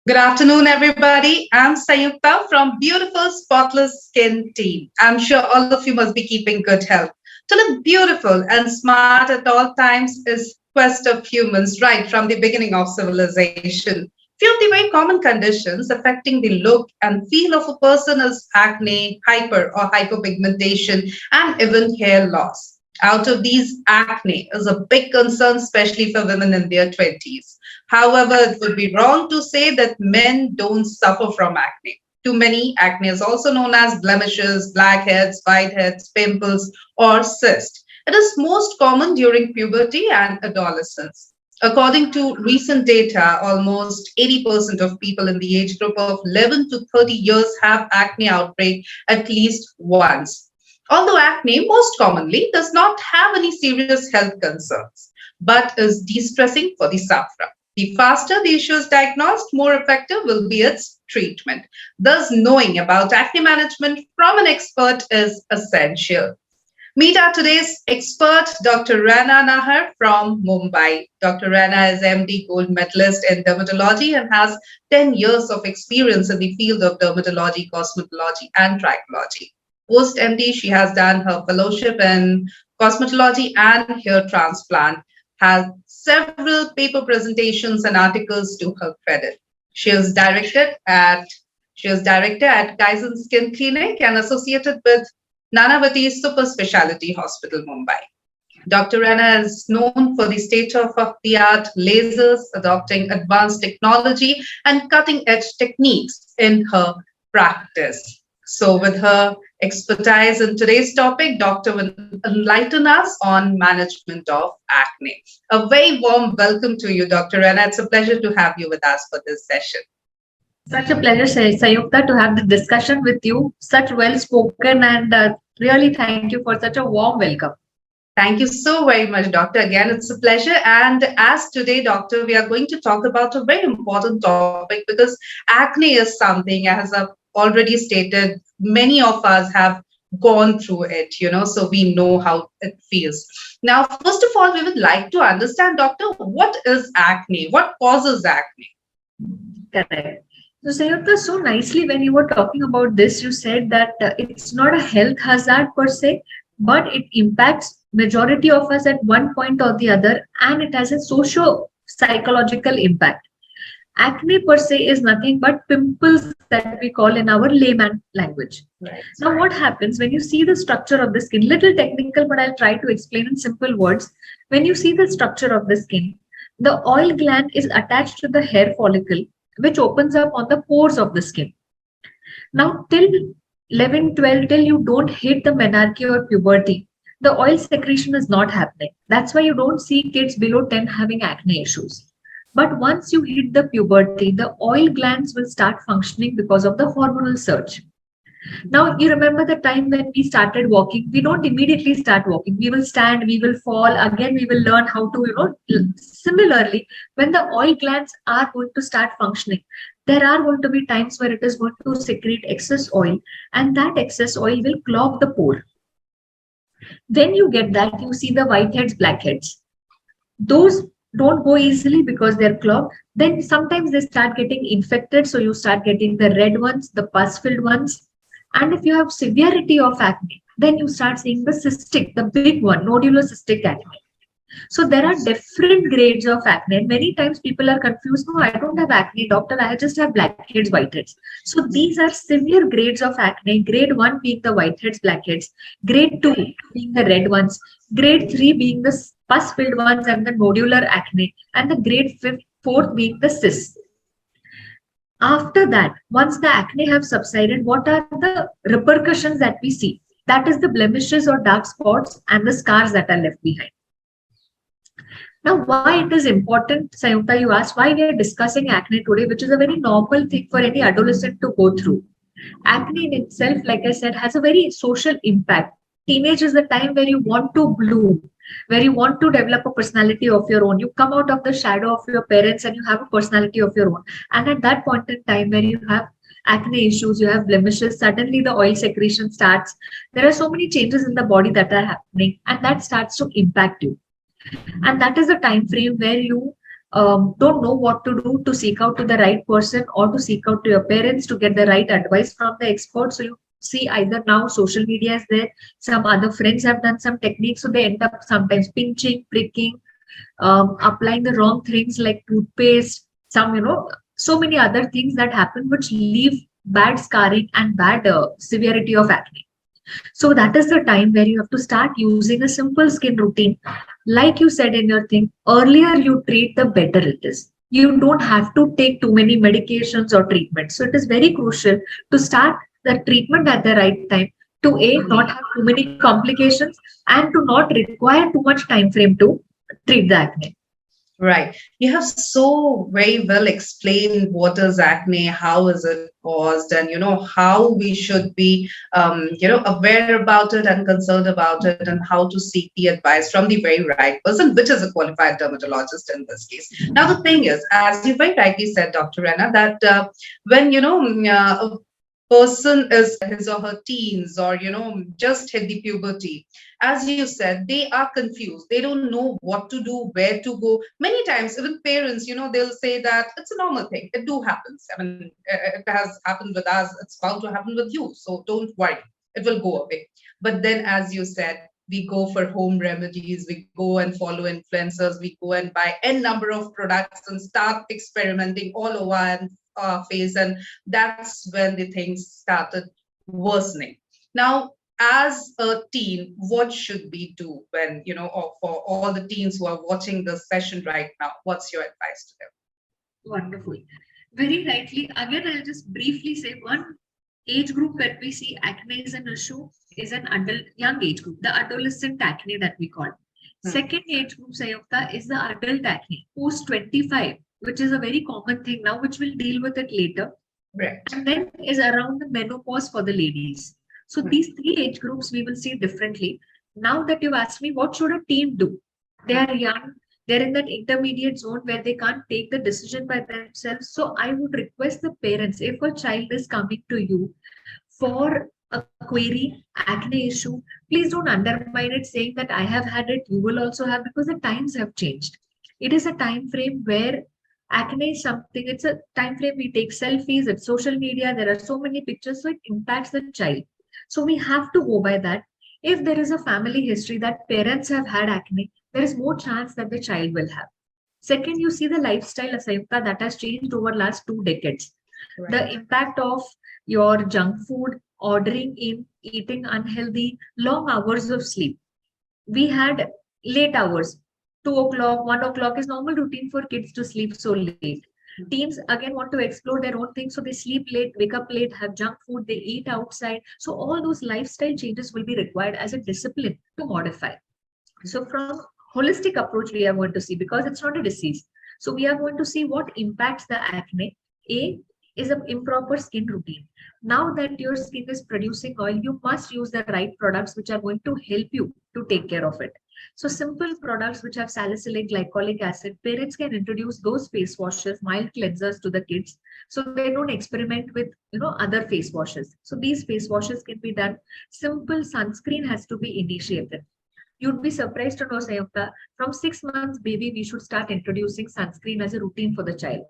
Good afternoon, everybody. I'm Sayukta from Beautiful Spotless Skin team. I'm sure all of you must be keeping good health. To look beautiful and smart at all times is quest of humans right from the beginning of civilization. Few of the very common conditions affecting the look and feel of a person is acne, hyper or hypopigmentation, and even hair loss. Out of these, acne is a big concern, especially for women in their 20s. However, it would be wrong to say that men don't suffer from acne. To many, acne is also known as blemishes, blackheads, whiteheads, pimples, or cysts. It is most common during puberty and adolescence. According to recent data, almost 80% of people in the age group of 11 to 30 years have acne outbreak at least once. Although acne most commonly does not have any serious health concerns, but is de-stressing for the sufferer. The faster the issue is diagnosed, more effective will be its treatment. Thus, knowing about acne management from an expert is essential. Meet our today's expert, Dr. Raina Nahar from Mumbai. Dr. Raina is MD Gold Medalist in dermatology and has 10 years of experience in the field of dermatology, cosmetology, and trichology. Post MD, she has done her fellowship in cosmetology and hair transplant, has several paper presentations and articles to her credit. She is she is director at Kaizen Skin Clinic and associated with Nanavati Super Speciality Hospital, Mumbai. Dr. Raina is known for the state-of-the-art lasers, adopting advanced technology and cutting-edge techniques in her practice. So, with her expertise in today's topic, Doctor will enlighten us on management of acne. A very warm welcome to you, Dr. Raina. It's a pleasure to have you with us for this session. Such a pleasure, Sayukta, to have the discussion with you. Such well spoken and really thank you for such a warm welcome. Thank you so very much, Doctor. Again, it's a pleasure. And as today, Doctor, we are going to talk about a very important topic because acne is something, as I've already stated, many of us have gone through it, so we know how it feels. Now, first of all, we would like to understand, Doctor, what is acne? What causes acne? Correct. So, Sayukta, so nicely when you were talking about this, you said that it's not a health hazard per se, but it impacts majority of us at one point or the other, and it has a socio-psychological impact. Acne per se is nothing but pimples that we call in our layman language. Right. Now, what happens when you see the structure of the skin? Little technical, but I'll try to explain in simple words. When you see the structure of the skin, the oil gland is attached to the hair follicle, which opens up on the pores of the skin. Now, till 11, 12, till you don't hit the menarche or puberty, the oil secretion is not happening. That's why you don't see kids below 10 having acne issues. But once you hit the puberty, the oil glands will start functioning because of the hormonal surge. Now, you remember the time when we started walking, we don't immediately start walking. We will stand, we will fall, again, we will learn how to, similarly, when the oil glands are going to start functioning, there are going to be times where it is going to secrete excess oil, and that excess oil will clog the pore. When you get that, you see the whiteheads, blackheads. Those don't go easily because they're clogged. Then sometimes they start getting infected. So you start getting the red ones, the pus-filled ones. And if you have severity of acne, then you start seeing the cystic, the big one, nodular cystic acne. So there are different grades of acne. And many times people are confused. No, I don't have acne, doctor. I just have blackheads, whiteheads. So these are severe grades of acne. Grade 1 being the whiteheads, blackheads. Grade 2 being the red ones. Grade 3 being the pus-filled ones and the nodular acne. And the grade 4th being the cysts. After that, once the acne have subsided, what are the repercussions that we see? That is the blemishes or dark spots and the scars that are left behind. Now, why it is important, Sayukta, you asked why we are discussing acne today, which is a very normal thing for any adolescent to go through. Acne in itself, like I said, has a very social impact. Teenage is the time where you want to bloom, where you want to develop a personality of your own. You come out of the shadow of your parents and you have a personality of your own. And at that point in time, where you have acne issues, you have blemishes, suddenly the oil secretion starts. There are so many changes in the body that are happening, and that starts to impact you. And that is the time frame where you don't know what to do to seek out to the right person or to seek out to your parents to get the right advice from the expert. So you see either now social media is there, some other friends have done some techniques, so they end up sometimes pinching, pricking, applying the wrong things like toothpaste, some, so many other things that happen which leave bad scarring and bad severity of acne. So that is the time where you have to start using a simple skin routine. Like you said in your thing, earlier you treat, the better it is. You don't have to take too many medications or treatments. So it is very crucial to start the treatment at the right time to A, not have too many complications, and to not require too much time frame to treat the acne. Right. You have so very well explained what is acne, how is it caused, and how we should be aware about it and concerned about it, and how to seek the advice from the very right person, which is a qualified dermatologist in this case. Now, the thing is, as you very rightly said, Dr. Rana, that when a person is his or her teens, or just hit the puberty, as you said, they are confused. They don't know what to do, where to go. Many times, even parents, they'll say that it's a normal thing. It do happens. I mean, it has happened with us. It's bound to happen with you. So don't worry. It will go away. But then, as you said, we go for home remedies. We go and follow influencers. We go and buy n number of products and start experimenting all over our face. And that's when the things started worsening. Now, as a teen, what should we do when, or for all the teens who are watching this session right now? What's your advice to them? Wonderful. Very rightly. Again, I'll just briefly say one age group where we see acne is an issue is an adult young age group, the adolescent acne that we call. Hmm. Second age group, Sayukta, is the adult acne post 25, which is a very common thing now, which we'll deal with it later. Right. And then is around the menopause for the ladies. So Hmm. these three age groups we will see differently. Now that you've asked me, what should a teen do? They are young, they're in that intermediate zone where they can't take the decision by themselves. So I would request the parents, if a child is coming to you for a query, acne issue, please don't undermine it saying that I have had it, you will also have, because the times have changed. It is a time frame where acne is something, it's a time frame we take selfies, it's social media, there are so many pictures, so it impacts the child. So we have to go by that. If there is a family history that parents have had acne, there is more chance that the child will have. Second, you see the lifestyle, Asayukta, that has changed over last 2 decades. The Right. impact of your junk food, ordering in, eating unhealthy, long hours of sleep. We had late hours, 2 o'clock, 1 o'clock is normal routine for kids to sleep so late. Teens again want to explore their own things, so they sleep late, wake up late, have junk food, they eat outside. So all those lifestyle changes will be required as a discipline to modify. So from holistic approach, we are going to see, because it's not a disease. So we are going to see what impacts the acne. A is an improper skin routine. Now that your skin is producing oil, you must use the right products which are going to help you to take care of it. So simple products which have salicylic glycolic acid, parents can introduce those face washes, mild cleansers to the kids, so they don't experiment with other face washes. So these face washes can be done. Simple sunscreen has to be initiated. You'd be surprised to know, Sayukta, from 6 months baby, we should start introducing sunscreen as a routine for the child.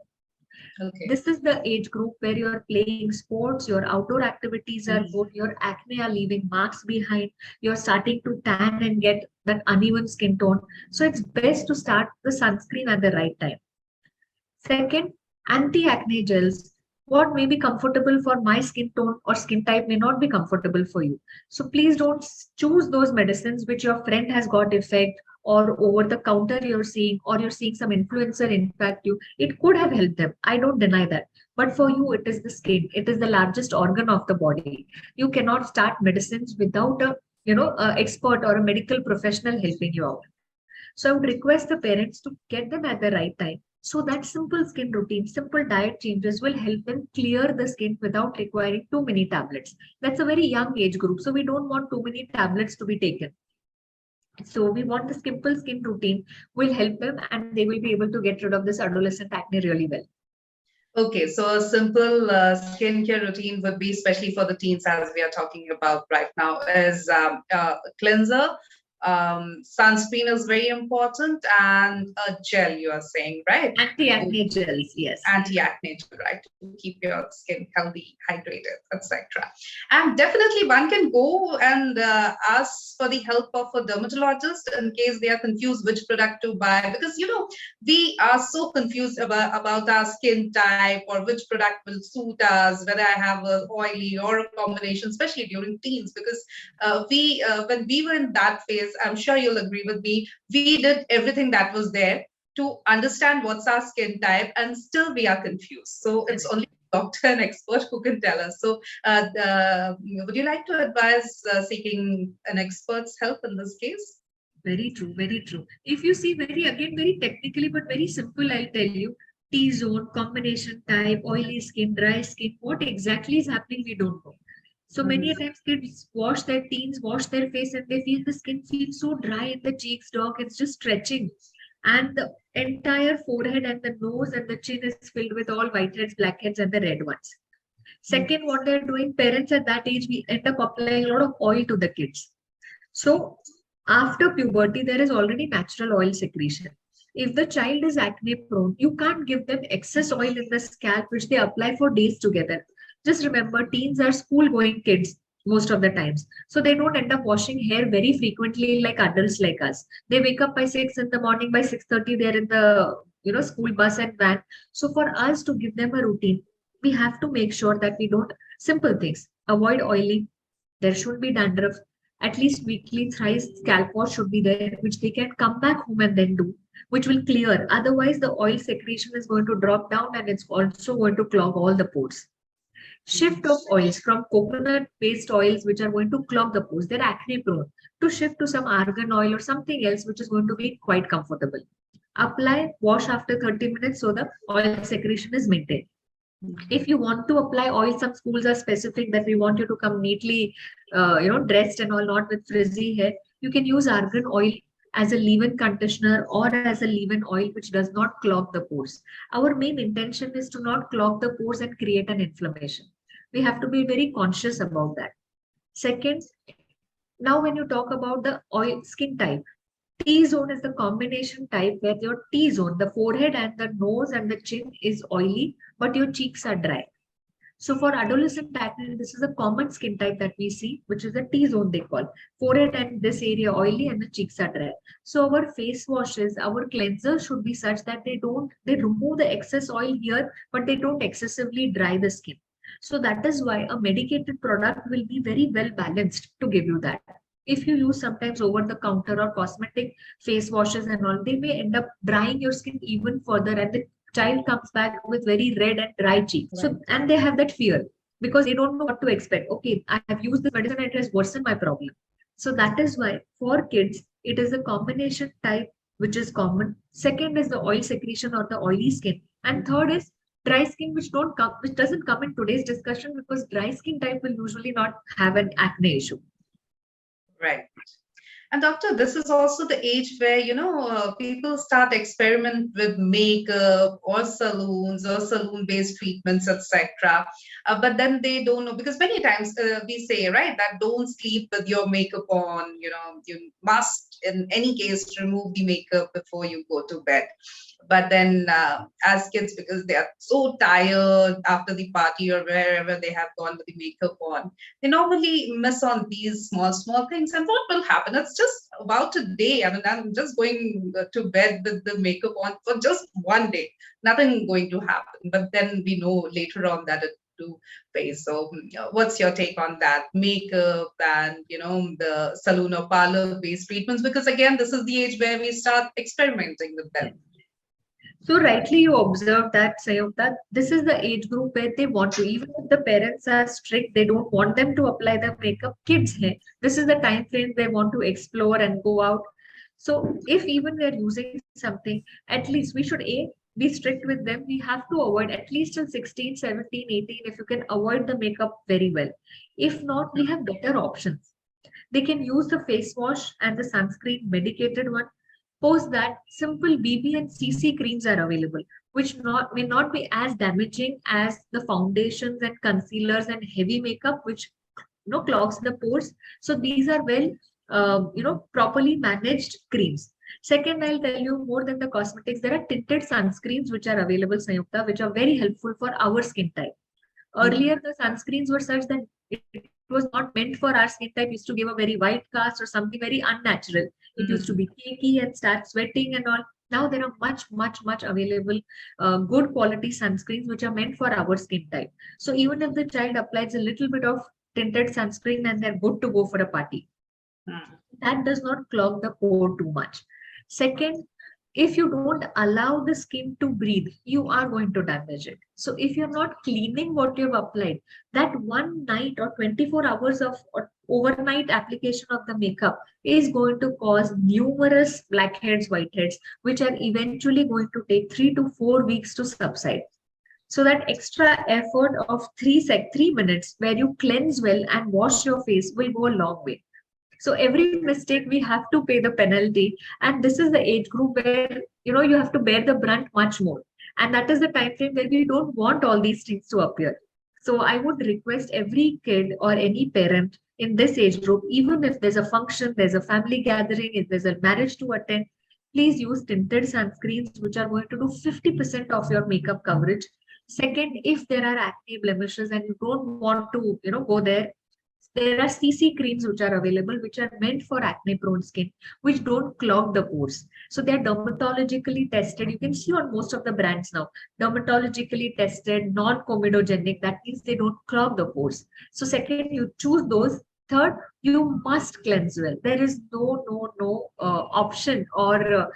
Okay. This is the age group where you're playing sports, your outdoor activities are Mhm. good, your acne are leaving marks behind, you're starting to tan and get that uneven skin tone. So it's best to start the sunscreen at the right time. Second, anti-acne gels. What may be comfortable for my skin tone or skin type may not be comfortable for you. So please don't choose those medicines which your friend has got effect, or over the counter you're seeing, or you're seeing some influencer impact you. It could have helped them. I don't deny that. But for you, it is the skin. It is the largest organ of the body. You cannot start medicines without a expert or a medical professional helping you out. So I would request the parents to get them at the right time, so that simple skin routine, simple diet changes will help them clear the skin without requiring too many tablets. That's a very young age group, so we don't want too many tablets to be taken. So we want the simple skin routine will help them, and they will be able to get rid of this adolescent acne really well. Okay, so a simple skincare routine would be, especially for the teens, as we are talking about right now, is cleanser, Sunscreen is very important, and a gel, you are saying, right? Anti-acne gels, yes. Anti-acne gel, right, to keep your skin healthy, hydrated, etc. And definitely one can go and ask for the help of a dermatologist in case they are confused which product to buy, because we are so confused about our skin type or which product will suit us, whether I have a oily or a combination, especially during teens, because we when we were in that phase, I'm sure you'll agree with me, we did everything that was there to understand what's our skin type, and still we are confused. So it's Correct. only a doctor and expert who can tell us. So would you like to advise seeking an expert's help in this case? Very true, very true. If you see very again very technically but very simple, I'll tell you. T zone, combination type, oily skin, dry skin, what exactly is happening, we don't know. So many a Mhm. times kids wash their teens, wash their face, and they feel the skin feels so dry in the cheeks, dog. It's just stretching. And the entire forehead and the nose and the chin is filled with all whiteheads, blackheads, and the red ones. Second, what they're doing, parents at that age, we end up applying a lot of oil to the kids. So after puberty, there is already natural oil secretion. If the child is acne prone, you can't give them excess oil in the scalp, which they apply for days together. Just remember, teens are school going kids most of the times. So they don't end up washing hair very frequently like adults like us. They wake up by 6 in the morning, by 6:30, they're in the school bus and van. So for us to give them a routine, we have to make sure that we don't simple things. Avoid oiling. There should be dandruff. At least weekly thrice scalp wash should be there, which they can come back home and then do, which will clear. Otherwise, the oil secretion is going to drop down and it's also going to clog all the pores. Shift of oils from coconut based oils, which are going to clog the pores, they're acne prone, to shift to some argan oil or something else, which is going to be quite comfortable. Apply, wash after 30 minutes so the oil secretion is maintained. If you want to apply oil, some schools are specific that we want you to come neatly dressed and all, not with frizzy hair. You can use argan oil as a leave-in conditioner or as a leave-in oil which does not clog the pores. Our main intention is to not clog the pores and create an inflammation. We have to be very conscious about that. Second, now when you talk about the oil skin type, T zone is the combination type where your T zone, the forehead and the nose and the chin is oily, but your cheeks are dry. So for adolescent acne, this is a common skin type that we see, which is a T zone they call. Forehead and this area oily and the cheeks are dry. So our face washes, our cleansers should be such that they remove the excess oil here, but they don't excessively dry the skin. So that is why a medicated product will be very well balanced to give you that. If you use sometimes over the counter or cosmetic face washes and all, they may end up drying your skin even further, and the child comes back with very red and dry cheeks. Right. So, and they have that fear because they don't know what to expect. Okay, I have used this medicine and it has worsened my problem. So that is why for kids, it is a combination type which is common. Second is the oil secretion or the oily skin. And third is dry skin, which doesn't come in today's discussion because dry skin type will usually not have an acne issue. Right. And doctor, this is also the age where people start experiment with makeup or salons or salon-based treatments, etc. But then they don't know, because many times we say, right, that don't sleep with your makeup on. You must, in any case, remove the makeup before you go to bed. But then, as kids, because they are so tired after the party or wherever they have gone with the makeup on, they normally miss on these small things. And what will happen? It's just about a day. I mean, I'm just going to bed with the makeup on for just one day. Nothing going to happen. But then we know later on that it do face. So, what's your take on that? Makeup and the saloon or parlor based treatments. Because again, this is the age where we start experimenting with them. So rightly you observed that, Sayukta, this is the age group where they want to, even if the parents are strict, they don't want them to apply the makeup. Kids, hey, this is the time frame they want to explore and go out. So if even we are using something, at least we should be strict with them. We have to avoid at least till 16, 17, 18, if you can avoid the makeup very well. If not, we have better options. They can use the face wash and the sunscreen medicated one. Post that, simple BB and CC creams are available, which may not be as damaging as the foundations and concealers and heavy makeup, which clogs the pores. So these are well properly managed creams. Second, I'll tell you more than the cosmetics. There are tinted sunscreens which are available, Sayukta, which are very helpful for our skin type. Mhm. Earlier, the sunscreens were such that it was not meant for our skin type, used to give a very white cast or something very unnatural. It used to be Mhm. cakey and start sweating and all. Now there are much available good quality sunscreens which are meant for our skin type. So even if the child applies a little bit of tinted sunscreen and they're good to go for a party, Mhm. that does not clog the pore too much. Second, if you don't allow the skin to breathe, you are going to damage it. So if you're not cleaning what you've applied, that one night or 24 hours of or overnight application of the makeup is going to cause numerous blackheads, whiteheads, which are eventually going to take 3 to 4 weeks to subside. So that extra effort of 3 minutes where you cleanse well and wash your face will go a long way. So every mistake we have to pay the penalty, and this is the age group where you have to bear the brunt much more, and that is the time frame where we don't want all these things to appear. So I would request every kid or any parent in this age group, even if there's a function, there's a family gathering, if there's a marriage to attend, please use tinted sunscreens which are going to do 50% of your makeup coverage. Second, if there are acne blemishes and you don't want to go there, there are CC creams which are available, which are meant for acne prone skin, which don't clog the pores. So they're dermatologically tested. You can see on most of the brands now, dermatologically tested, non-comedogenic. That means they don't clog the pores. So second, you choose those. Third, you must cleanse well. There is no option or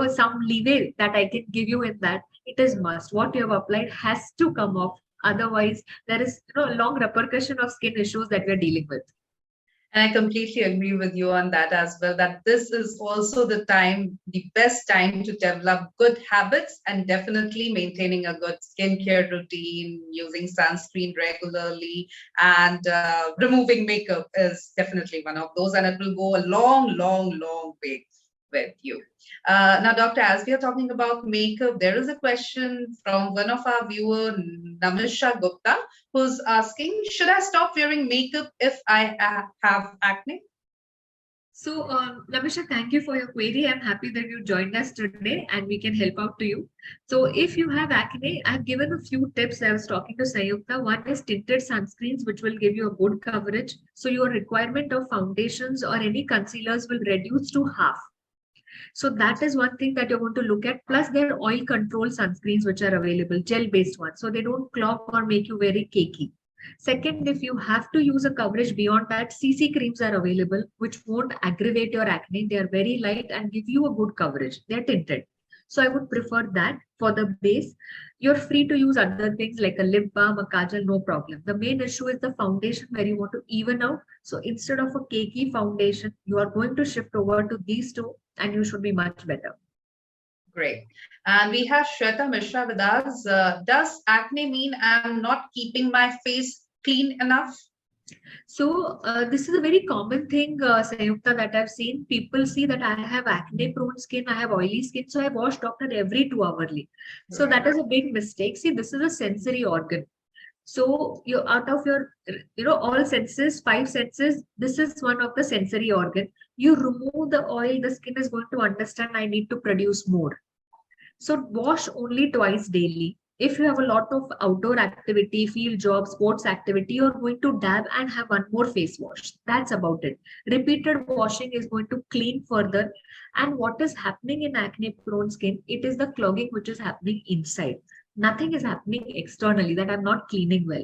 some leeway that I can give you in that. It is must. What you have applied has to come off. Otherwise, there is a long repercussion of skin issues that we are dealing with. And I completely agree with you on that as well, that this is also the time, the best time to develop good habits and definitely maintaining a good skincare routine, using sunscreen regularly, and removing makeup is definitely one of those. And it will go a long way with you. Now, Doctor, as we are talking about makeup, there is a question from one of our viewer, Namisha Gupta, who's asking, should I stop wearing makeup if I have acne? So, Namisha, thank you for your query. I'm happy that you joined us today and we can help out to you. So, if you have acne, I've given a few tips. I was talking to Sayukta. One is tinted sunscreens, which will give you a good coverage. So, your requirement of foundations or any concealers will reduce to half. So that is one thing that you're going to look at. Plus, there are oil control sunscreens which are available, gel-based ones. So they don't clog or make you very cakey. Second, if you have to use a coverage beyond that, CC creams are available, which won't aggravate your acne. They are very light and give you a good coverage. They're tinted. So I would prefer that for the base. You're free to use other things like a lip balm, a kajal, no problem. The main issue is the foundation where you want to even out. So instead of a cakey foundation, you are going to shift over to these two and you should be much better. Great. And we have Shweta Mishra with us. Does acne mean I'm not keeping my face clean enough? So this is a very common thing, Sayukta, that I've seen. People see that I have acne-prone skin, I have oily skin, so I wash doctor every 2 hourly. So Right. that is a big mistake. See, this is a sensory organ. So you out of your all senses, five senses, this is one of the sensory organ. You remove the oil, the skin is going to understand I need to produce more. So wash only twice daily. If you have a lot of outdoor activity, field job, sports activity, you're going to dab and have one more face wash. That's about it. Repeated washing is going to clean further. And what is happening in acne prone skin? It is the clogging which is happening inside. Nothing is happening externally that I'm not cleaning well.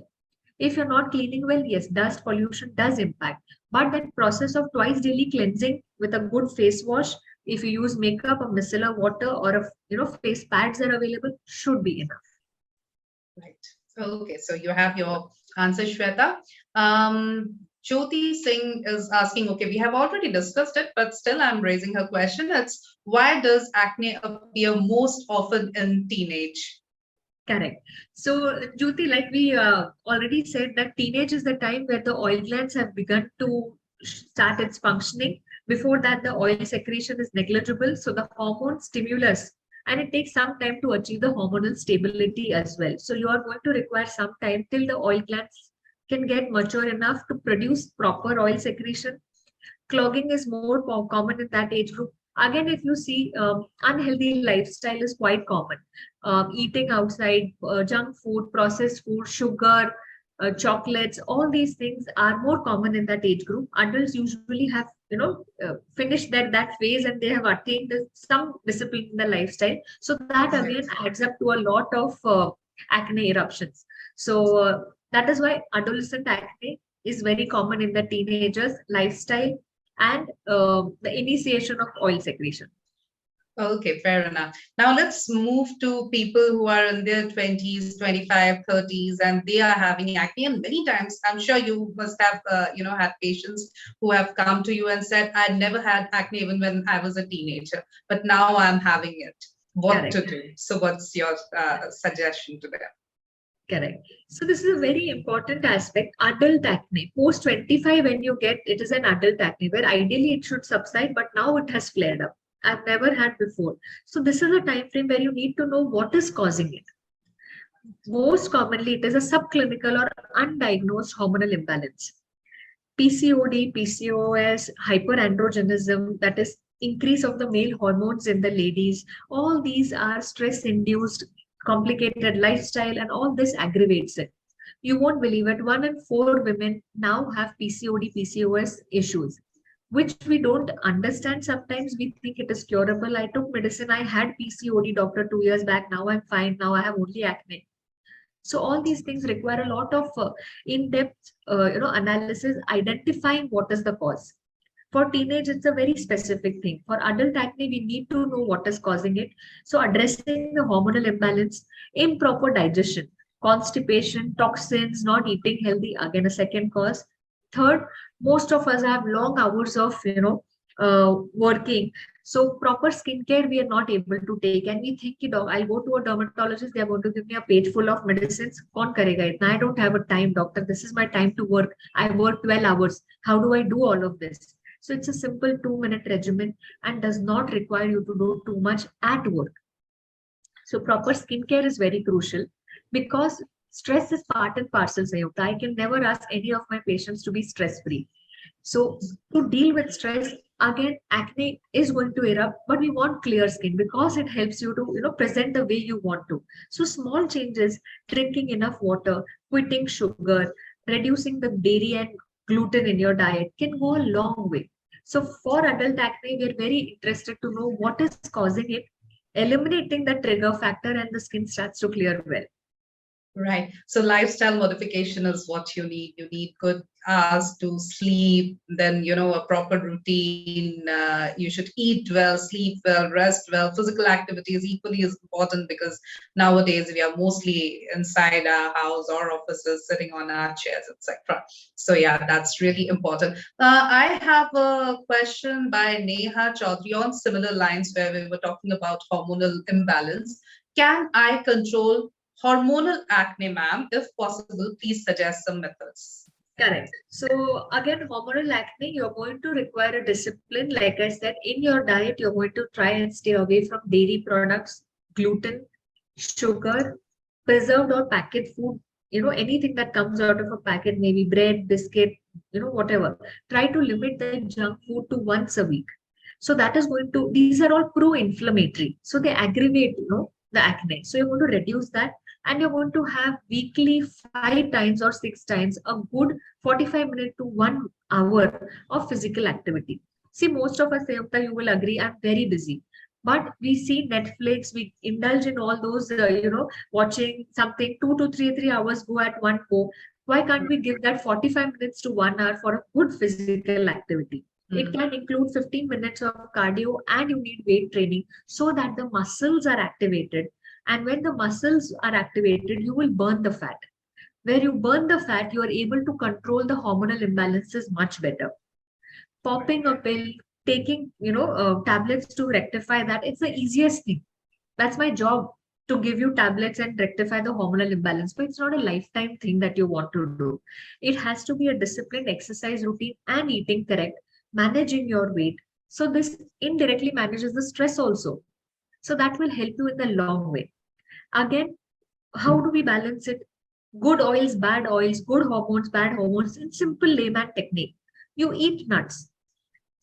If you're not cleaning well, yes, dust pollution does impact. But that process of twice daily cleansing with a good face wash, if you use makeup, a micellar water, or a face pads are available, should be enough. Right. Okay, so you have your answer, Shweta. Jyoti Singh is asking, okay, we have already discussed it, but still I'm raising her question. It's why does acne appear most often in teenage? Correct. So, Jyoti, like we already said, that teenage is the time where the oil glands have begun to start its functioning. Before that, the oil secretion is negligible. So, the hormone stimulus, and it takes some time to achieve the hormonal stability as well. So, you are going to require some time till the oil glands can get mature enough to produce proper oil secretion. Clogging is more common in that age group. Again, if you see, unhealthy lifestyle is quite common. Eating outside, junk food, processed food, sugar, chocolates, all these things are more common in that age group. Adults usually have, finished that phase, and they have attained some discipline in the lifestyle. So that again Right. adds up to a lot of acne eruptions. So that is why adolescent acne is very common in the teenagers lifestyle, and the initiation of oil secretion. Okay, fair enough. Now let's move to people who are in their 20s, 25, 30s, and they are having acne. And many times, I'm sure you must have, had patients who have come to you and said, I never had acne even when I was a teenager, but now I'm having it. What to Correct. do? So what's your suggestion to them? Correct. So this is a very important aspect. Adult acne. Post 25, when you get it is an adult acne, where ideally it should subside, but now it has flared up. I've never had before. So this is a time frame where you need to know what is causing it. Most commonly, it is a subclinical or undiagnosed hormonal imbalance. PCOD, PCOS, hyperandrogenism, that is increase of the male hormones in the ladies, all these are stress induced, complicated lifestyle, and all this aggravates it. You won't believe it, 1 in 4 women now have PCOD, PCOS issues, which we don't understand. Sometimes we think it is curable. I took medicine, I had PCOD, doctor, 2 years back, now I'm fine, now I have only acne. So all these things require a lot of in-depth analysis, identifying what is the cause. For teenage, it's a very specific thing. For adult acne, we need to know what is causing it. So addressing the hormonal imbalance, improper digestion, constipation, toxins, not eating healthy, again a second cause. Third, most of us have long hours of working. So proper skincare we are not able to take, and we think, I'll go to a dermatologist, they are going to give me a page full of medicines. Kaun karega itna? I don't have a time, doctor. This is my time to work. I work 12 hours. How do I do all of this? So it's a simple 2-minute regimen and does not require you to do too much at work. So proper skincare is very crucial, because stress is part and parcel, Sayukta. I can never ask any of my patients to be stress free. So to deal with stress, again, acne is going to erupt, but we want clear skin because it helps you to, present the way you want to. So small changes, drinking enough water, quitting sugar, reducing the dairy and gluten in your diet can go a long way. So for adult acne, we're very interested to know what is causing it, eliminating the trigger factor, and the skin starts to clear well. Right. So lifestyle modification is what you need. You need good hours to sleep, then, a proper routine. You should eat well, sleep well, rest well. Physical activity is equally as important because nowadays we are mostly inside our house or offices, sitting on our chairs, etc. So yeah, that's really important. I have a question by Neha Chaudhary on similar lines where we were talking about hormonal imbalance. Can I control hormonal acne, ma'am? If possible, please suggest some methods. Correct. So again, hormonal acne, you're going to require a discipline. Like I said, in your diet, you're going to try and stay away from dairy products, gluten, sugar, preserved or packet food. Anything that comes out of a packet, maybe bread, biscuit, whatever. Try to limit the junk food to once a week. So that is going to, these are all pro-inflammatory. So they aggravate, the acne. So you're going to reduce that, and you're going to have weekly 5 times or 6 times a good 45 minutes to 1 hour of physical activity. See, most of us, Sayukta, you will agree, I'm very busy. But we see Netflix, we indulge in all those, watching something 2 to 3 hours go at one go. Why can't we give that 45 minutes to 1 hour for a good physical activity? It can include 15 minutes of cardio, and you need weight training so that the muscles are activated. And when the muscles are activated, you will burn the fat. Where you burn the fat, you are able to control the hormonal imbalances much better. Popping a pill, taking tablets to rectify that, it's the easiest thing. That's my job, to give you tablets and rectify the hormonal imbalance. But it's not a lifetime thing that you want to do. It has to be a disciplined exercise routine and eating correct, managing your weight. So this indirectly manages the stress also. So that will help you in the long way. Again, how do we balance it? Good oils, good hormones, bad hormones, in simple layman technique. You eat nuts.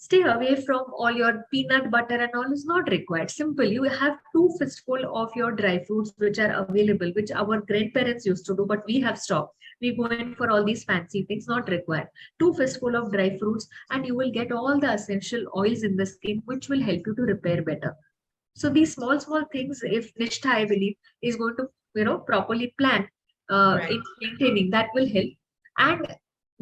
Stay away from all your peanut butter and all is not required. Simple. You have two fistful of your dry fruits which are available, which our grandparents used to do, but we have stopped. We go in for all these fancy things, not required. Two fistful of dry fruits, and you will get all the essential oils in the skin, which will help you to repair better. So these small things, if Nishtha, I believe, is going to properly plan Right. in maintaining, that will help. And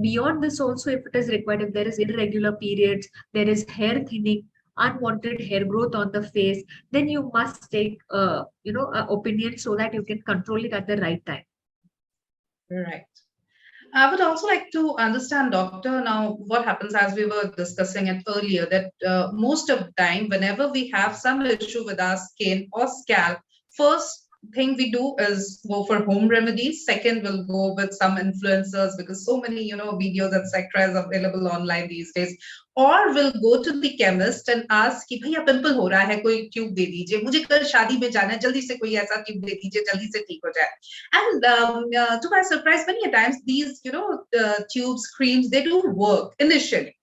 beyond this also, if it is required, if there is irregular periods, there is hair thinning, unwanted hair growth on the face, then you must take opinion so that you can control it at the right time. Right. I would also like to understand, doctor, now what happens, as we were discussing it earlier, that most of the time, whenever we have some issue with our skin or scalp, first thing we do is go for home remedies. Second, we'll go with some influencers because so many, videos, etc. is available online these days. Or we'll go to the chemist and ask कि भैया pimple हो रहा है कोई tube दे दीजिए मुझे कल शादी में जाना है जल्दी से कोई ऐसा ट्यूब दे दीजिए जल्दी से ठीक हो जाए. And to my surprise, many a times these, tubes, creams, they do work initially.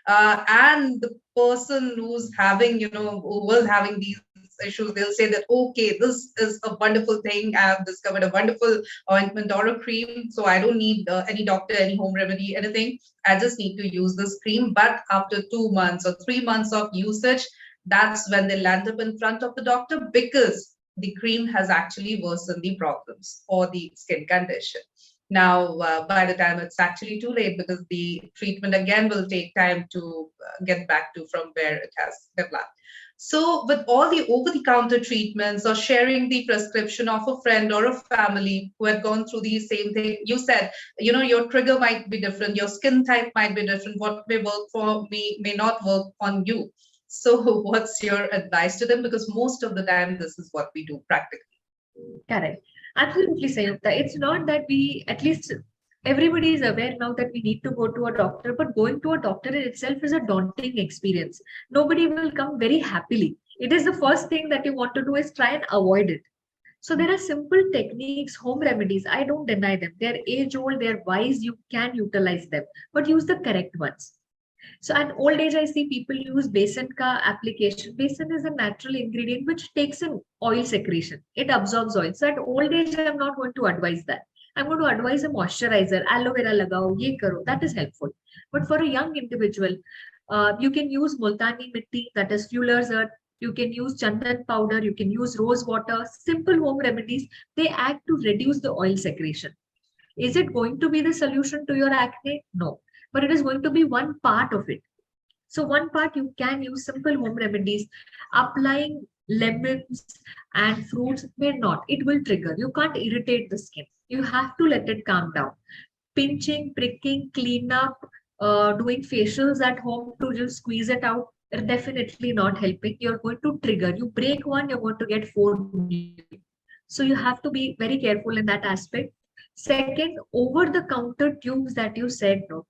And the person who's having, who was having these issues, they'll say that, okay, this is a wonderful thing. I have discovered a wonderful ointment or a cream. So I don't need any doctor, any home remedy, anything. I just need to use this cream. But after 2 months or 3 months of usage, that's when they land up in front of the doctor because the cream has actually worsened the problems or the skin condition. Now, by the time it's actually too late because the treatment again will take time to get back to from where it has developed. So, with all the over the counter treatments or sharing the prescription of a friend or a family who had gone through the same thing, you said, your trigger might be different, your skin type might be different. What may work for me may not work on you. So, what's your advice to them? Because most of the time, this is what we do practically. Correct. Absolutely, Sayukta. It's not that we, at least everybody is aware now that we need to go to a doctor, but going to a doctor in itself is a daunting experience. Nobody will come very happily. It is the first thing that you want to do is try and avoid it. So there are simple techniques, home remedies. I don't deny them. They're age old, they're wise, you can utilize them, but use the correct ones. So at old age, I see people use besan ka application. Besan is a natural ingredient which takes in oil secretion. It absorbs oil. So at old age, I'm not going to advise that. I'm going to advise a moisturizer, aloe vera lagao, ye karo. That is helpful. But for a young individual, you can use multani mitti, that is fuller's earth. You can use chandan powder. You can use rose water. Simple home remedies. They act to reduce the oil secretion. Is it going to be the solution to your acne? No, but it is going to be one part of it. So one part you can use simple home remedies. Applying lemons and fruits may not. It will trigger. You can't irritate the skin. You have to let it calm down. Pinching, pricking, clean up, doing facials at home to just squeeze it out are definitely not helping. You're going to trigger. You break one, you're going to get four new. So you have to be very careful in that aspect. Second, over the counter tubes that you said, no,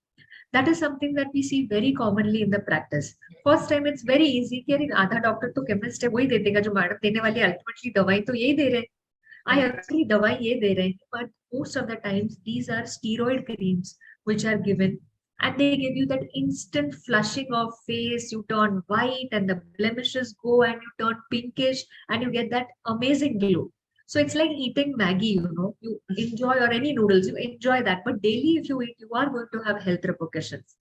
that is something that we see very commonly in the practice. First time it's very easy कि यार आधा doctor तो chemist है वही दे देगा जो madam देने वाली अल्टीमेटली दवाई तो यही दे रहे हैं. I agree दवाई ये दे रहे हैं but most of the times these are steroid creams which are given and they give you that instant flushing of face, you turn white and the blemishes go and you turn pinkish and you get that amazing glow. So it's like eating Maggie, you enjoy or any noodles, you enjoy that. But daily, if you eat, you are going to have health repercussions.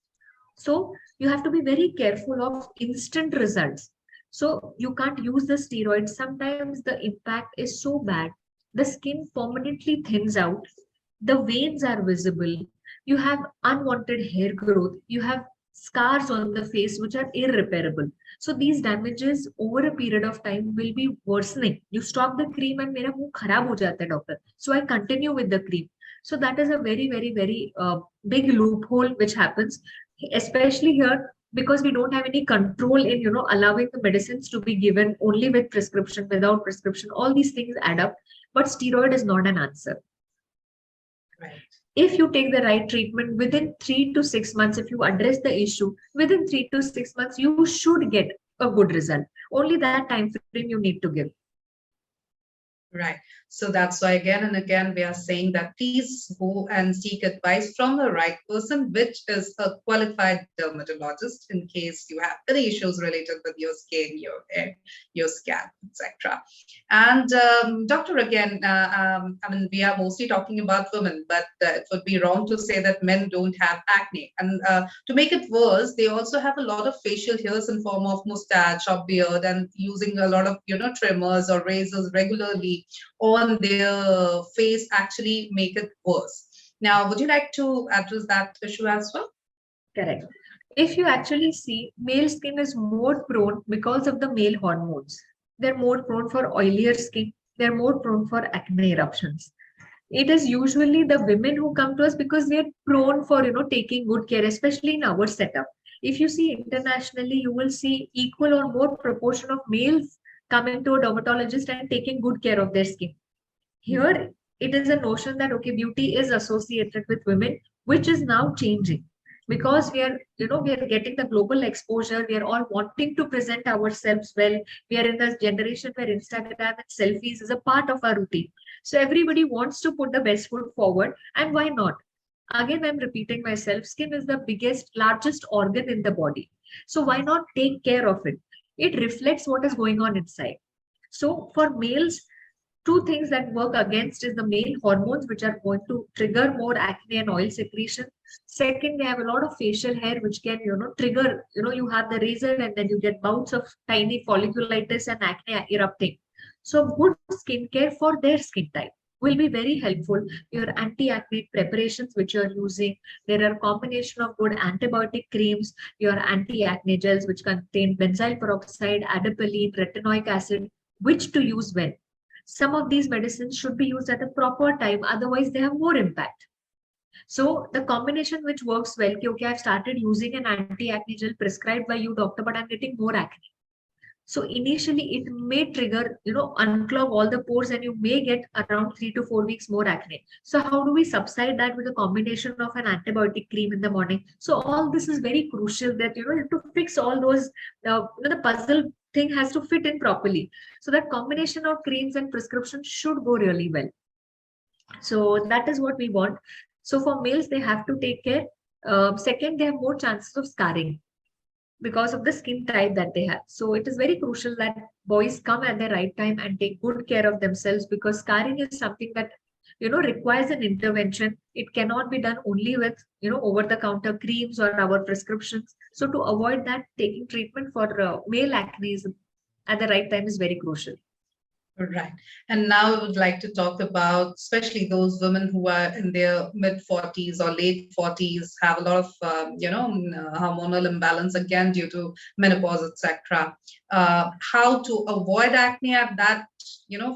So you have to be very careful of instant results. So you can't use the steroids. Sometimes the impact is so bad. The skin permanently thins out. The veins are visible. You have unwanted hair growth. You have scars on the face which are irreparable. So these damages over a period of time will be worsening. You stop the cream and मेरा मुंह खराब हो जाता है doctor. So I continue with the cream. So that is a very big loophole which happens, especially here because we don't have any control in allowing the medicines to be given only with prescription, without prescription. All these things add up, but steroid is not an answer. Right. If you take the right treatment within 3 to 6 months, if you address the issue within 3 to 6 months, you should get a good result. Only that time frame you need to give. Right. So that's why again and again we are saying that please go and seek advice from the right person, which is a qualified dermatologist in case you have any issues related with your skin, your hair, your scalp, etc. And doctor, again, I mean, we are mostly talking about women, but it would be wrong to say that men don't have acne. And to make it worse, they also have a lot of facial hairs in form of mustache or beard, and using a lot of trimmers or razors regularly on their face actually make it worse. Now, would you like to address that issue as well? Correct. If you actually see, male skin is more prone because of the male hormones. They're more prone for oilier skin. They're more prone for acne eruptions. It is usually the women who come to us because they're prone for taking good care, especially in our setup. If you see internationally, you will see equal or more proportion of males coming to a dermatologist and taking good care of their skin. Here it is a notion that okay, beauty is associated with women, which is now changing because we are getting the global exposure. We are all wanting to present ourselves well. We are in this generation where Instagram and selfies is a part of our routine. So everybody wants to put the best foot forward, and why not? Again, I'm repeating myself, skin is the biggest, largest organ in the body. So why not take care of it? It reflects what is going on inside. So for males, two things that work against is the male hormones, which are going to trigger more acne and oil secretion. Second, they have a lot of facial hair, which can trigger, you have the razor and then you get bouts of tiny folliculitis and acne erupting. So good skincare for their skin type will be very helpful. Your anti-acne preparations which you're using, there are combination of good antibiotic creams, your anti-acne gels which contain benzyl peroxide, adapalene, retinoic acid, which to use when. Some of these medicines should be used at a proper time, otherwise they have more impact. So the combination which works well, okay, I've started using an anti-acne gel prescribed by you, doctor, but I'm getting more acne. So initially it may trigger, unclog all the pores and you may get around 3 to 4 weeks more acne. So how do we subside that with a combination of an antibiotic cream in the morning? So all this is very crucial that, you have to fix all those, the puzzle thing has to fit in properly. So that combination of creams and prescriptions should go really well. So that is what we want. So for males, they have to take care. Second, they have more chances of scarring because of the skin type that they have. So it is very crucial that boys come at the right time and take good care of themselves, because scarring is something that requires an intervention. It cannot be done only with over the counter creams or our prescriptions. So to avoid that, taking treatment for male acne at the right time is very crucial. Right. And now I would like to talk about especially those women who are in their mid 40s or late 40s, have a lot of, hormonal imbalance again due to menopause, etc. How to avoid acne at that,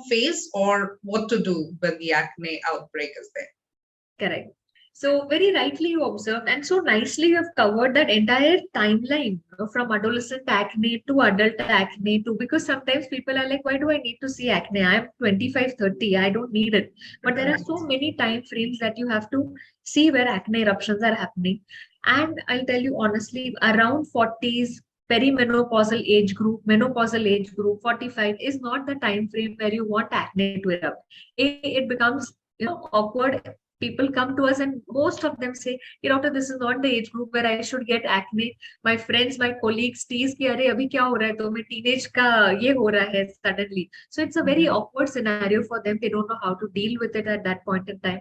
phase, or what to do when the acne outbreak is there. Correct. So very rightly you observed, and so nicely you have covered that entire timeline, from adolescent acne to adult acne to, because sometimes people are like, why do I need to see acne? I'm 25, 30, I don't need it. But there are Right. so many time frames that you have to see where acne eruptions are happening. And I'll tell you honestly, around 40s, perimenopausal age group, menopausal age group, 45 is not the time frame where you want acne to erupt. It becomes awkward. People come to us and most of them say, doctor, this is not the age group where I should get acne. My friends, my colleagues tease कि अरे अभी क्या हो रहा है तो मैं teenage का ये हो रहा है suddenly. So it's a very Mhm. awkward scenario for them. They don't know how to deal with it at that point in time,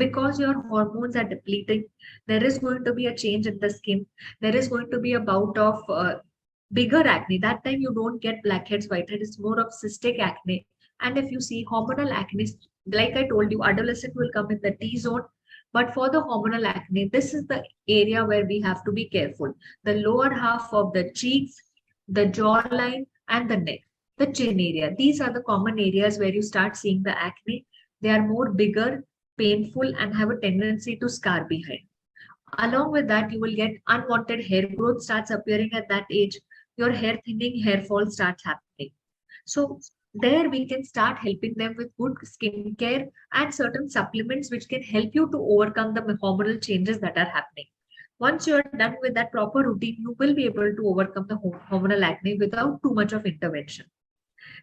because your hormones are depleting. There is going to be a change in the skin. There is going to be a bout of bigger acne. That time you don't get blackheads, whiteheads. It's more of cystic acne. And if you see hormonal acne, like I told you, adolescent will come in the T zone. But for the hormonal acne, this is the area where we have to be careful. The lower half of the cheeks, the jawline, and the neck, the chin area. These are the common areas where you start seeing the acne. They are more bigger, painful, and have a tendency to scar behind. Along with that, you will get unwanted hair growth starts appearing at that age. Your hair thinning, hair fall starts happening. So there we can start helping them with good skincare and certain supplements which can help you to overcome the hormonal changes that are happening. Once you are done with that proper routine, you will be able to overcome the hormonal acne without too much of intervention.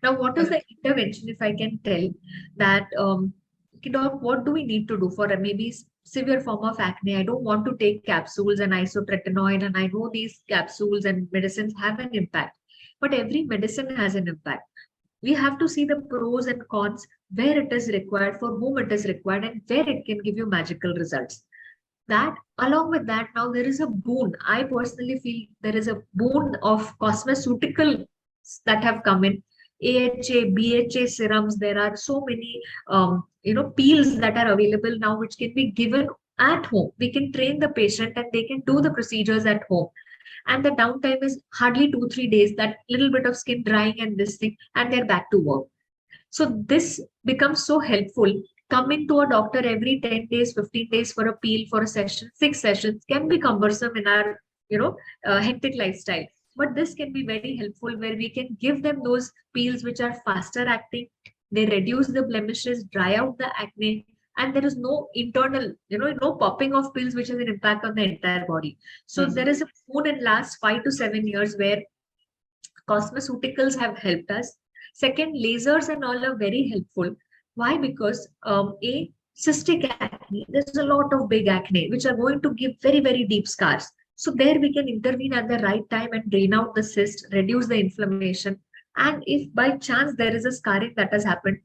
Now, what is the intervention, if I can tell that, okay, doc, what do we need to do for a maybe severe form of acne? I don't want to take capsules and isotretinoin, and I know these capsules and medicines have an impact, but every medicine has an impact. We have to see the pros and cons, where it is required, for whom it is required, and where it can give you magical results. That along with that, now there is a boon. I personally feel there is a boon of cosmeceutical that have come in. AHA, BHA serums, there are so many peels that are available now which can be given at home. We can train the patient and they can do the procedures at home, and the downtime is hardly 2 3 days, that little bit of skin drying and this thing, and they're back to work. So this becomes so helpful. Coming to a doctor every 10 days, 15 days for a peel, for a session, 6 sessions can be cumbersome in our, hectic lifestyle. But this can be very helpful where we can give them those peels which are faster acting. They reduce the blemishes, dry out the acne, and there is no internal, no popping of pills which has an impact on the entire body. So there is a boon in last 5 to 7 years where cosmeceuticals have helped us. Second, lasers and all are very helpful. Why? Because cystic acne, there's a lot of big acne which are going to give very, very deep scars. So there we can intervene at the right time and drain out the cyst, reduce the inflammation. And if by chance there is a scarring that has happened,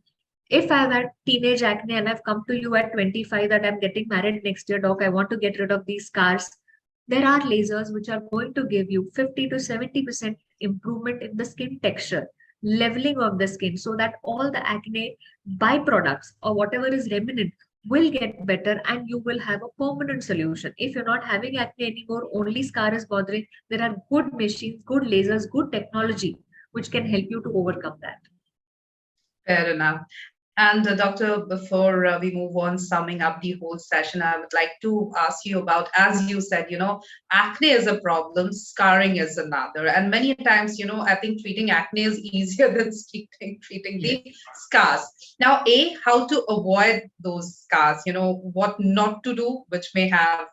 if I've had teenage acne and I've come to you at 25 that I'm getting married next year, doc, I want to get rid of these scars, there are lasers which are going to give you 50 to 70% improvement in the skin texture, leveling of the skin, so that all the acne byproducts or whatever is remnant will get better and you will have a permanent solution. If you're not having acne anymore, only scar is bothering, there are good machines, good lasers, good technology which can help you to overcome that. Fair enough. And doctor, before we move on, summing up the whole session, I would like to ask you about, as you said, acne is a problem, scarring is another. And many times, I think treating acne is easier than treating Yes. the scars. Now, A, how to avoid those scars, what not to do, which may have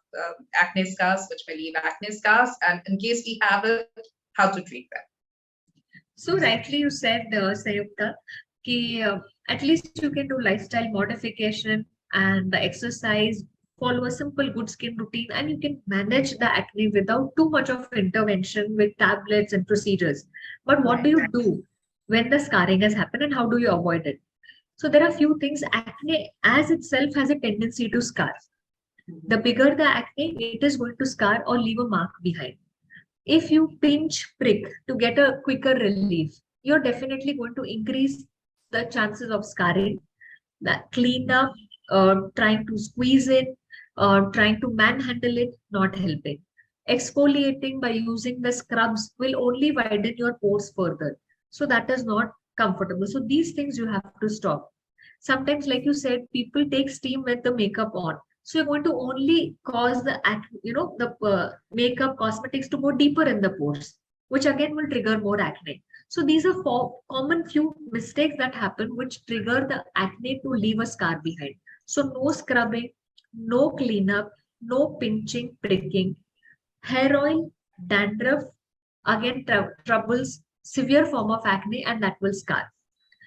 acne scars, which may leave acne scars. And in case we have it, how to treat them. So rightly you said, Sayukta, कि, at least you can do lifestyle modification and the exercise, follow a simple good skin routine, and you can manage the acne without too much of intervention with tablets and procedures. But what do Right. you do when the scarring has happened and how do you avoid it? So there are few things. Acne as itself has a tendency to scar. The bigger the acne, it is going to scar or leave a mark behind. If you pinch prick to get a quicker relief, you're definitely going to increase the chances of scarring. That clean up, trying to squeeze it, trying to manhandle it, not helping. Exfoliating by using the scrubs will only widen your pores further. So that is not comfortable. So these things you have to stop. Sometimes, like you said, people take steam with the makeup on. So you're going to only cause the makeup cosmetics to go deeper in the pores, which again will trigger more acne. So these are four common few mistakes that happen which trigger the acne to leave a scar behind. So no scrubbing, no cleanup, no pinching, pricking, hair oil, dandruff, again troubles, severe form of acne, and that will scar.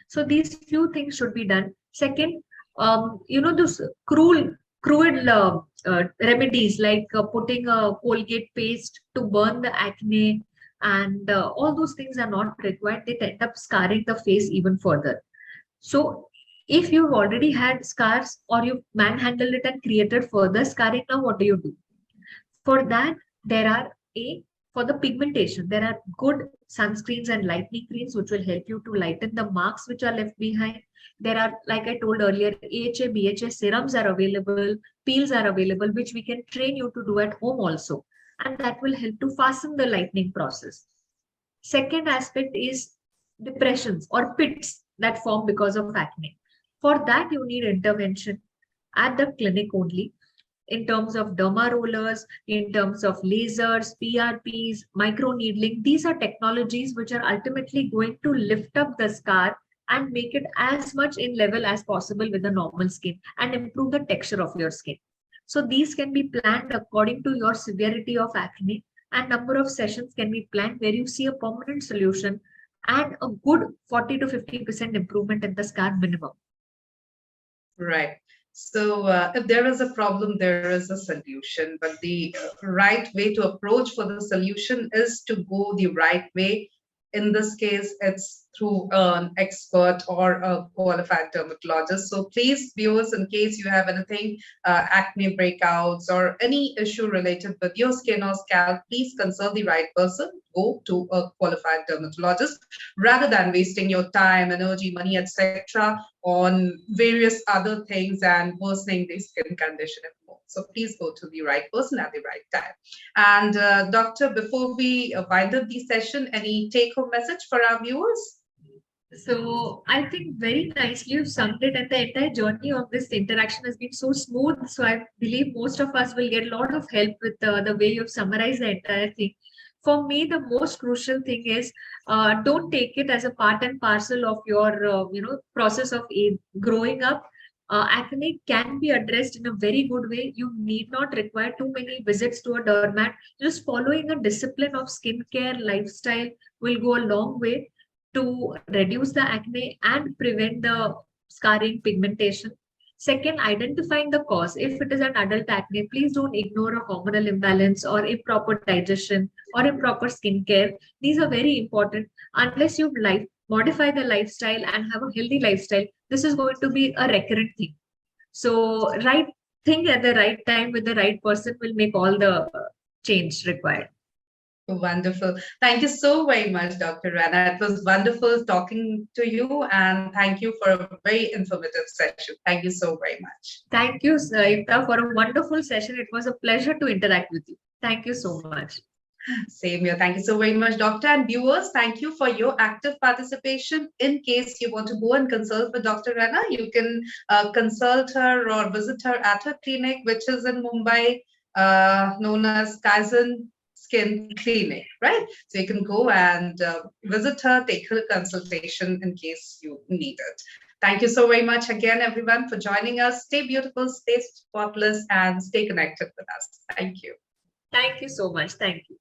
So these few things should be done. Second, those cruel remedies like putting a Colgate paste to burn the acne, and all those things are not required. They end up scarring the face even further. So if you've already had scars or you've manhandled it and created further scarring, now what do you do? For that, there are for the pigmentation, there are good sunscreens and lightening creams which will help you to lighten the marks which are left behind. There are, like I told earlier, AHA, BHA serums are available, peels are available, which we can train you to do at home also. And that will help to fasten the lightening process. Second aspect is depressions or pits that form because of acne. For that, you need intervention at the clinic only, in terms of derma rollers, in terms of lasers, PRPs, microneedling. These are technologies which are ultimately going to lift up the scar and make it as much in level as possible with the normal skin and improve the texture of your skin. So these can be planned according to your severity of acne, and number of sessions can be planned where you see a permanent solution and a good 40 to 50% improvement in the scar minimum. Right. So, if there is a problem, there is a solution. But the right way to approach for the solution is to go the right way. In this case, it's through an expert or a qualified dermatologist. So, please, viewers, in case you have anything, acne breakouts or any issue related with your skin or scalp, please consult the right person. Go to a qualified dermatologist rather than wasting your time, energy, money, etc on various other things and worsening the skin condition even more. So please go to the right person at the right time. And doctor, before we wind up the session, any take-home message for our viewers? So I think very nicely you've summed it, and the entire journey of this interaction has been so smooth. So I believe most of us will get a lot of help with the way you've summarized the entire thing. For me, the most crucial thing is don't take it as a part and parcel of your process of growing up. Acne can be addressed in a very good way. You need not require too many visits to a dermat. Just following a discipline of skincare lifestyle will go a long way to reduce the acne and prevent the scarring pigmentation. Second, identifying the cause. If it is an adult acne, please don't ignore a hormonal imbalance or improper digestion or improper skincare. These are very important. Unless you modify the lifestyle and have a healthy lifestyle, this is going to be a recurrent thing. So, right thing at the right time with the right person will make all the change required. Wonderful. Thank you so very much, Dr. Rana. It was wonderful talking to you, and thank you for a very informative session. Thank you so very much. Thank you, Saita, for a wonderful session. It was a pleasure to interact with you. Thank you so much. Same here. Thank you so very much, Doctor. And viewers, thank you for your active participation. In case you want to go and consult with Dr. Rana, you can consult her or visit her at her clinic, which is in Mumbai, known as Kaizen Skin Clinic, right? So you can go and visit her, take her consultation in case you need it. Thank you so very much again, everyone, for joining us. Stay beautiful, stay spotless, and stay connected with us. Thank you. Thank you so much. Thank you.